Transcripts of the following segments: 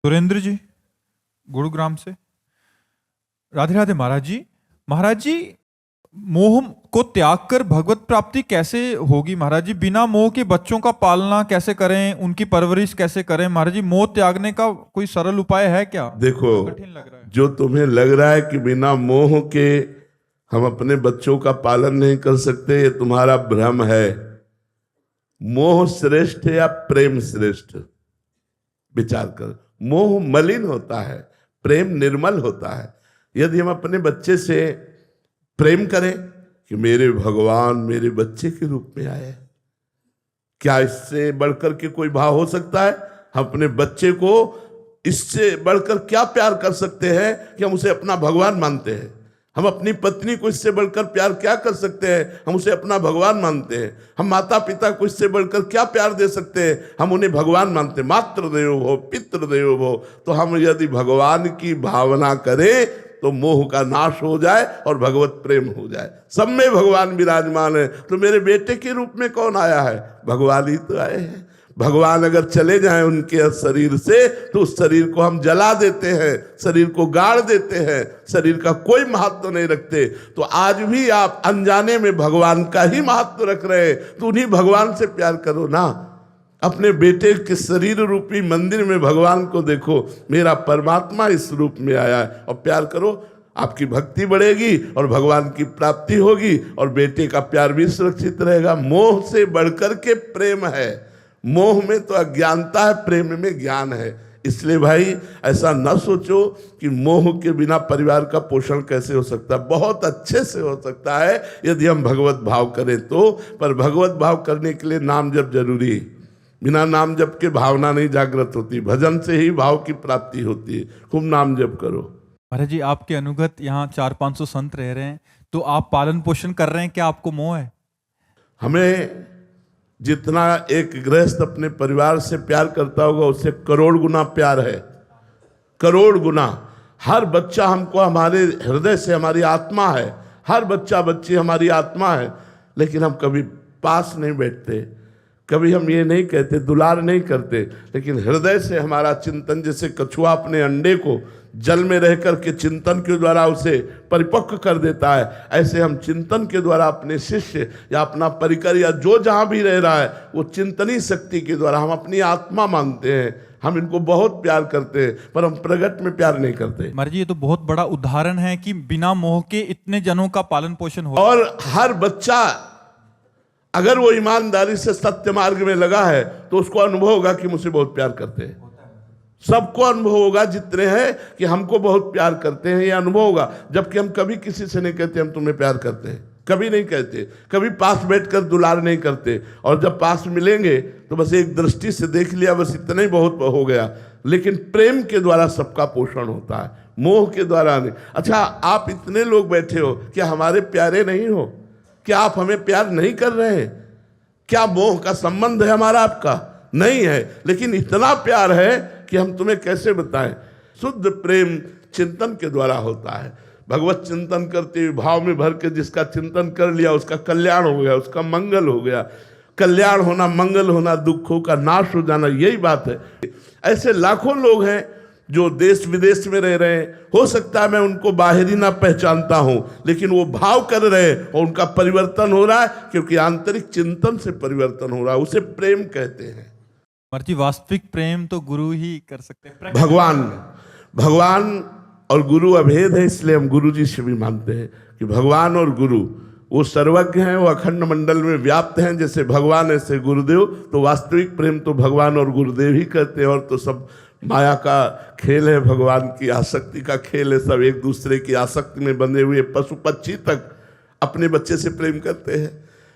सुरेंद्र जी गुरुग्राम से। राधे राधे महाराज जी। महाराज जी, मोह को त्याग कर भगवत प्राप्ति कैसे होगी महाराज जी? बिना मोह के बच्चों का पालना कैसे करें, उनकी परवरिश कैसे करें महाराज जी? मोह त्यागने का कोई सरल उपाय है क्या? देखो, कठिन लग रहा है। जो तुम्हें लग रहा है कि बिना मोह के हम अपने बच्चों का पालन नहीं कर सकते, ये तुम्हारा भ्रम है। मोह श्रेष्ठ है या प्रेम श्रेष्ठ? विचार कर। मोह मलिन होता है, प्रेम निर्मल होता है। यदि हम अपने बच्चे से प्रेम करें कि मेरे भगवान मेरे बच्चे के रूप में आए, क्या इससे बढ़कर के कोई भाव हो सकता है? हम अपने बच्चे को इससे बढ़कर क्या प्यार कर सकते हैं कि हम उसे अपना भगवान मानते हैं? हम अपनी पत्नी को इससे बढ़कर प्यार क्या कर सकते हैं? हम उसे अपना भगवान मानते हैं। हम माता पिता को इससे बढ़कर क्या प्यार दे सकते हैं? हम उन्हें भगवान मानते हैं। मातृदेवो भव पितृदेवो भव। तो हम यदि भगवान की भावना करें तो मोह का नाश हो जाए और भगवत प्रेम हो जाए। सब में भगवान विराजमान है। तो मेरे बेटे के रूप में कौन आया है? भगवान ही तो आए हैं। भगवान अगर चले जाएं उनके शरीर से तो उस शरीर को हम जला देते हैं, शरीर को गाड़ देते हैं, शरीर का कोई महत्व नहीं रखते। तो आज भी आप अनजाने में भगवान का ही महत्व रख रहे हैं, तो उन्हीं भगवान से प्यार करो ना। अपने बेटे के शरीर रूपी मंदिर में भगवान को देखो, मेरा परमात्मा इस रूप में आया है, और प्यार करो। आपकी भक्ति बढ़ेगी और भगवान की प्राप्ति होगी और बेटे का प्यार भी सुरक्षित रहेगा। मोह से बढ़कर के प्रेम है। मोह में तो अज्ञानता है, प्रेम में ज्ञान है। इसलिए भाई ऐसा न सोचो कि मोह के बिना परिवार का पोषण कैसे हो सकता है। बहुत अच्छे से हो सकता है यदि हम भगवत भाव करें तो। पर भगवत भाव करने के लिए नाम जप जरूरी है। बिना नाम जप के भावना नहीं जागृत होती। भजन से ही भाव की प्राप्ति होती है। खूब नाम जप करो। महाराज जी, आपके अनुगत यहाँ 400-500 संत रह रहे हैं, तो आप पालन पोषण कर रहे हैं, क्या आपको मोह है? हमें जितना एक गृहस्थ अपने परिवार से प्यार करता होगा उससे करोड़ गुना प्यार है, करोड़ गुना। हर बच्चा हमको हमारे हृदय से, हमारी आत्मा है। हर बच्चा बच्ची हमारी आत्मा है। लेकिन हम कभी पास नहीं बैठते, कभी हम ये नहीं कहते, दुलार नहीं करते। लेकिन हृदय से हमारा चिंतन, जैसे कछुआ अपने अंडे को जल में रह कर के चिंतन के द्वारा उसे परिपक्व कर देता है, ऐसे हम चिंतन के द्वारा अपने शिष्य या अपना परिकर या जो जहाँ भी रह रहा है वो चिंतनी शक्ति के द्वारा हम अपनी आत्मा मानते हैं। हम इनको बहुत प्यार करते हैं, पर हम प्रगट में प्यार नहीं करते। महाराज जी, ये तो बहुत बड़ा उदाहरण है कि बिना मोह के इतने जनों का पालन पोषण हो। और हर बच्चा अगर वो ईमानदारी से सत्य मार्ग में लगा है तो उसको अनुभव होगा कि मुझसे बहुत प्यार करते हैं। सबको अनुभव होगा जितने हैं कि हमको बहुत प्यार करते हैं, ये अनुभव होगा। जबकि हम कभी किसी से नहीं कहते हम तुम्हें प्यार करते हैं, कभी नहीं कहते। कभी पास बैठकर दुलार नहीं करते, और जब पास मिलेंगे तो बस एक दृष्टि से देख लिया, बस इतना ही बहुत हो गया। लेकिन प्रेम के द्वारा सबका पोषण होता है, मोह के द्वारा नहीं। अच्छा, आप इतने लोग बैठे हो, क्या हमारे प्यारे नहीं हो? क्या आप हमें प्यार नहीं कर रहे हैं? क्या मोह का संबंध है हमारा आपका? नहीं है। लेकिन इतना प्यार है कि हम तुम्हें कैसे बताएं। शुद्ध प्रेम चिंतन के द्वारा होता है। भगवत चिंतन करते हुए भाव में भर के जिसका चिंतन कर लिया उसका कल्याण हो गया, उसका मंगल हो गया। कल्याण होना, मंगल होना, दुखों का नाश हो जाना, यही बात है। ऐसे लाखों लोग हैं जो देश विदेश में रह रहे हैं। हो सकता है मैं उनको बाहरी ना पहचानता हूं, लेकिन वो भाव कर रहे हैं और उनका परिवर्तन हो रहा है, क्योंकि आंतरिक चिंतन से परिवर्तन हो रहा है। उसे प्रेम कहते हैं। महाराज जी, वास्तविक प्रेम तो गुरु ही कर सकते हैं। भगवान और गुरु अभेद है, इसलिए हम गुरु जी से भी मानते हैं कि भगवान और गुरु वो सर्वज्ञ हैं, वो अखंड मंडल में व्याप्त हैं। जैसे भगवान ऐसे गुरुदेव। तो वास्तविक प्रेम तो भगवान और गुरुदेव ही करते हैं, और तो सब माया का खेल है, भगवान की आसक्ति का खेल है। सब एक दूसरे की आसक्ति में बंधे हुए पशु पक्षी तक अपने बच्चे से प्रेम करते हैं।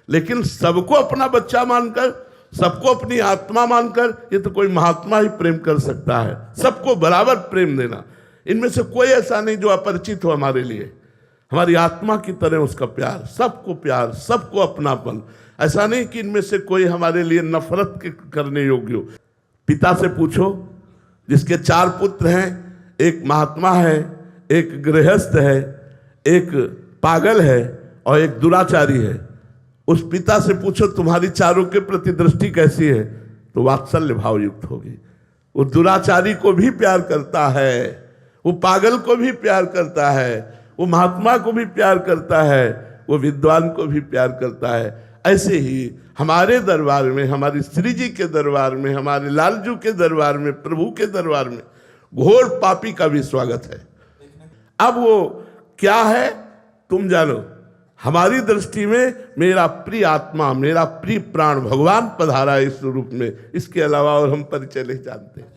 लेकिन सबको अपना बच्चा मानकर, सबको अपनी आत्मा मानकर, ये तो कोई महात्मा ही प्रेम कर सकता है। सबको बराबर प्रेम देना। इनमें से कोई ऐसा नहीं जो अपरिचित हो हमारे लिए। हमारी आत्मा की तरह उसका प्यार, सबको प्यार, सबको अपनापन। ऐसा नहीं कि इनमें से कोई हमारे लिए नफरत करने योग्य हो। पिता से पूछो जिसके 4 पुत्र हैं, एक महात्मा है, एक गृहस्थ है, एक पागल है और एक दुराचारी है। उस पिता से पूछो तुम्हारी चारों के प्रति दृष्टि कैसी है, तो वात्सल्य भाव युक्त होगी। वो दुराचारी को भी प्यार करता है, वो पागल को भी प्यार करता है, वो महात्मा को भी प्यार करता है, वो विद्वान को भी प्यार करता है। ऐसे ही हमारे दरबार में, हमारी श्री जी के दरबार में, हमारे लालजू के दरबार में, प्रभु के दरबार में घोर पापी का भी स्वागत है। अब वो क्या है तुम जानो। हमारी दृष्टि में मेरा प्रिय आत्मा, मेरा प्रिय प्राण भगवान पधारा इस रूप में, इसके अलावा और हम परिचय नहीं जानते।